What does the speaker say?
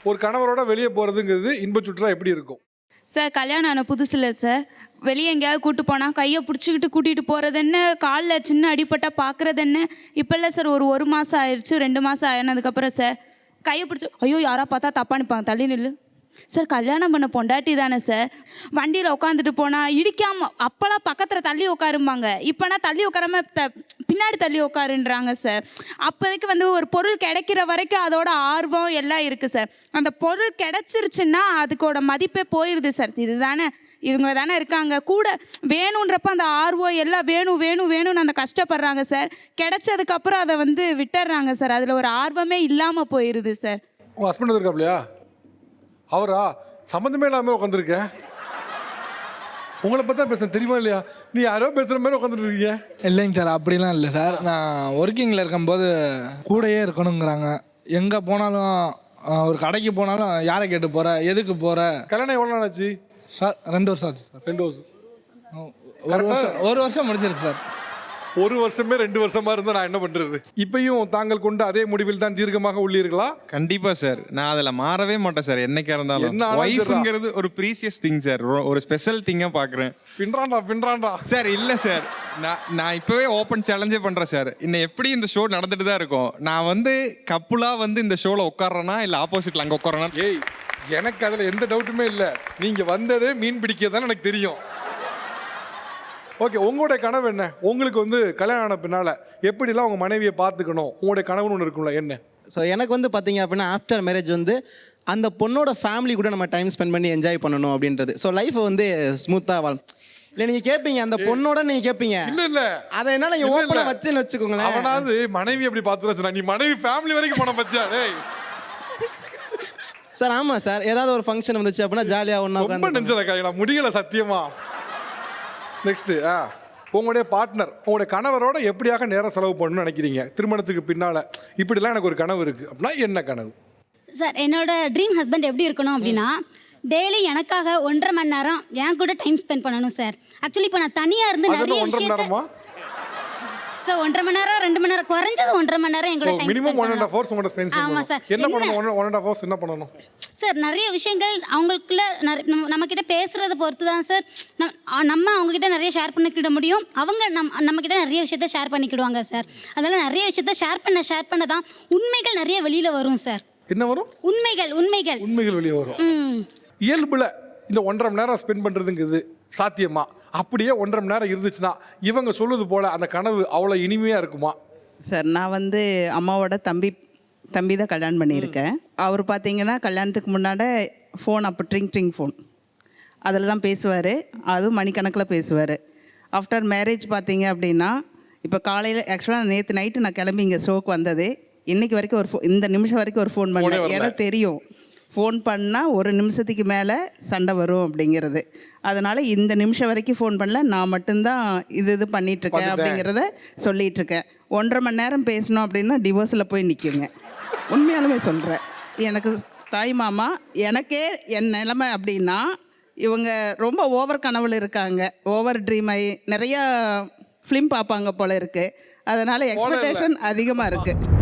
ஒரு கணவரோட வெளியே போகிறதுங்கிறது இன்ப சுற்றுலா எப்படி இருக்கும்? சார் கல்யாணம் ஆன புதுசில் சார் வெளியே எங்கேயாவது கூட்டு போனால் கையை பிடிச்சிக்கிட்டு கூட்டிகிட்டு போகிறது என்ன, காலில் சின்ன அடிப்பட்டால் பார்க்குறது என்ன. இப்போ இல்லை சார், ஒரு மாதம் ஆயிடுச்சு, 2 மாதம் ஆனதுக்கப்புறம் சார் கையை பிடிச்சி ஐயோ யாரா பார்த்தா தப்பாக நிற்பாங்க, தள்ளி நில்லு சார். கல்யாணம் பண்ண பொண்டாட்டி தானே சார், வண்டியில் உட்காந்துட்டு போனால் இடிக்காமல் அப்போல்லாம் பக்கத்தில் தள்ளி உட்காரும்பாங்க, இப்போனா தள்ளி உட்காராம பின்னாடி தள்ளி உட்காருன்றாங்க சார். அப்போதைக்கு வந்து ஒரு பொருள் கிடைக்கிற வரைக்கும் அதோட ஆர்வம் எல்லாம் இருக்குது சார். அந்த பொருள் கிடைச்சிருச்சுன்னா அதுக்கோட மதிப்பே போயிடுது சார். இதுதானே இவங்க தானே இருக்காங்க கூட வேணுன்றப்ப அந்த ஆர்வம் எல்லாம் வேணும் வேணும் வேணும்னு அந்த கஷ்டப்படுறாங்க சார். கிடைச்சதுக்கப்புறம் அதை வந்து விட்டுறாங்க சார். அதில் ஒரு ஆர்வமே இல்லாமல் போயிடுது சார். உங்கள் ஹஸ்பண்ட் இருக்காப்லையா? அவரா? சம்மந்தமே இல்லாமல் உட்காந்துருக்கேன். உங்களை பார்த்தா பேச தெரியுமா இல்லையா? நீ யாரோ பேசுகிற மாதிரி உட்காந்துட்டு இருக்கீங்க. இல்லைங்க சார், அப்படிலாம் இல்லை சார். நான் ஒர்க்கிங்கில் இருக்கும்போது கூடயே இருக்கணுங்கிறாங்க. எங்கே போனாலும் ஒரு கடைக்கு போனாலும் யாரை கேட்டு போகிற, எதுக்கு போகிற. கல்யாணம் எவ்வளோ நாள் ஆச்சு சார்? 2 வருஷம் ஆச்சு சார். 2 வருஷம். ஒரு வருஷம் முடிஞ்சிருக்கு சார். 1 வருஷமே 2 வருஷமா இருந்தா நான் என்ன பண்றது? இப்பயும் தாங்கள் கொண்டு அதே முடிவில் தான் தீர்க்கமாக உள்ளீர்களா? கண்டிப்பா சார், நான் அதுல மாறவே மாட்டேன் சார். என்னைக்கா இருந்தாலும் வைஃப்ங்கிறது ஒரு ப்ரீசியஸ் திங் சார், ஒரு ஸ்பெஷல் திங்கா பாக்குறேன். பின்றாண்டா சார். இல்ல சார், நான் இப்பவே ஓப்பன் சேலஞ்சே பண்றேன் சார். இன்னும் எப்படி இந்த ஷோ நடந்துட்டு தான் இருக்கும். நான் வந்து கப்புலா வந்து இந்த ஷோல உட்கார்றேனா இல்ல ஆப்போசிட்ல அங்க உட்கார்றேனா? ஏய், எனக்கு அதுல எந்த டவுட்டுமே இல்லை. நீங்க வந்ததே மீன் பிடிக்கதான் எனக்கு தெரியும். ஓகே, உங்களுடைய கனவு என்ன? உங்களுக்கு வந்து கல்யாணம் ஆன பின்னால் எப்படிலாம் உங்கள் மனைவியை பார்த்துக்கணும், உங்களுடைய கனவுன்னு ஒன்று இருக்கும்ல, என்ன? ஸோ எனக்கு வந்து பார்த்தீங்க அப்படின்னா ஆஃப்டர் மேரேஜ் வந்து அந்த பொண்ணோட ஃபேமிலி கூட நம்ம டைம் ஸ்பெண்ட் பண்ணி என்ஜாய் பண்ணணும் அப்படின்றது. ஸோ லைஃப்பை வந்து ஸ்மூத்தாக வாழும். இல்லை நீங்கள் கேட்பீங்க அந்த பொண்ணோட, நீங்கள் கேட்பீங்க இல்லை அதை என்ன நீங்கள் ஓப்பனாக வச்சுன்னு வச்சுக்கோங்களேன். அவனாவது மனைவி அப்படி பார்த்துட்டு நீ மனைவி ஃபேமிலி வரைக்கும் போன பத்தியா? சார் ஆமாம் சார், ஏதாவது ஒரு ஃபங்க்ஷன் வந்துச்சு அப்படின்னா ஜாலியாக ஒன்றா ரொம்ப நெஞ்சல முடியல சத்தியமா. நெக்ஸ்ட், உங்களுடைய பார்ட்னர், உங்களுடைய கணவரோட எப்படியாக நேரம் செலவு பண்ணணும்னு நினைக்கிறீங்க திருமணத்துக்கு பின்னால்? இப்படிலாம் எனக்கு ஒரு கனவு இருக்குது அப்படின்னா என்ன கனவு? சார் என்னோட ட்ரீம் ஹஸ்பண்ட் எப்படி இருக்கணும் அப்படின்னா, டெய்லி எனக்காக 1.5 மணி நேரம் என் கூட டைம் ஸ்பெண்ட் பண்ணணும் சார். ஆக்சுவலி இப்போ நான் தனியாக இருந்து நிறைய விஷயத்தை சார் 1.5 மணி நேரம் 2 மணி நேரம் குறைஞ்சது 1.5 மணி நேரம் எங்களோட டைம் மினிமம் 1.5 hours உங்களோட ஸ்பெண்ட் பண்ணணும். ஆமாம் சார். என்ன பண்ணணும்? 1.5 hours என்ன பண்ணணும் சார்? நிறைய விஷயங்கள் அவங்களுக்குள்ள நம்மக்கிட்ட பேசுகிறத பொறுத்து தான் சார் நம்ம அவங்கக்கிட்ட நிறைய ஷேர் பண்ணிக்கிட முடியும். அவங்க நம்மக்கிட்ட நிறைய விஷயத்த ஷேர் பண்ணிக்கிடுவாங்க சார். அதனால் நிறைய விஷயத்த ஷேர் பண்ண தான் உண்மைகள் நிறைய வெளியில் வரும் சார். என்ன வரும்? உண்மைகள் வெளியே வரும். இயல்புல இந்த 1.5 மணி நேரம் ஸ்பெண்ட் பண்ணுறதுங்கிறது சாத்தியமா? அப்படியே 1.5 மணி நேரம் இருந்துச்சுன்னா இவங்க சொல்லுது போல் அந்த கனவு அவ்வளோ இனிமையாக இருக்குமா? சார் நான் வந்து அம்மாவோட தம்பி தான் கல்யாணம் பண்ணியிருக்கேன். அவர் பார்த்தீங்கன்னா கல்யாணத்துக்கு முன்னாடி ஃபோன், அப்போ ட்ரிங் ஃபோன் அதில் தான் பேசுவார். அதுவும் மணிக்கணக்கில் பேசுவார். ஆஃப்டர் மேரேஜ் பார்த்தீங்க அப்படின்னா இப்போ காலையில் ஆக்சுவலாக நேற்று நைட்டு நான் கிளம்பி இங்கே ஷோக்கு வந்தது. இன்றைக்கி வரைக்கும் இந்த நிமிஷம் வரைக்கும் ஒரு ஃபோன் பண்ணேன். எனக்கு தெரியும் ஃபோன் பண்ணால் 1 நிமிஷத்துக்கு மேலே சண்டை வரும் அப்படிங்கிறது. அதனால் இந்த நிமிஷம் வரைக்கும் ஃபோன் பண்ணல, நான் மட்டும்தான் இது பண்ணிகிட்ருக்கேன் அப்படிங்கிறத சொல்லிகிட்ருக்கேன். 1.5 மணி நேரம் பேசணும் அப்படின்னா டிவோர்ஸில் போய் நிற்குங்க. உண்மையாலுமே சொல்கிறேன். எனக்கு தாய் மாமா, எனக்கே என் நிலைமை அப்படின்னா இவங்க ரொம்ப ஓவர் கனவுல இருக்காங்க. ஓவர் ட்ரீம் ஆகி நிறையா ஃபிலிம் பார்ப்பாங்க போல இருக்குது. அதனால் எக்ஸ்பெக்டேஷன் அதிகமாக இருக்குது.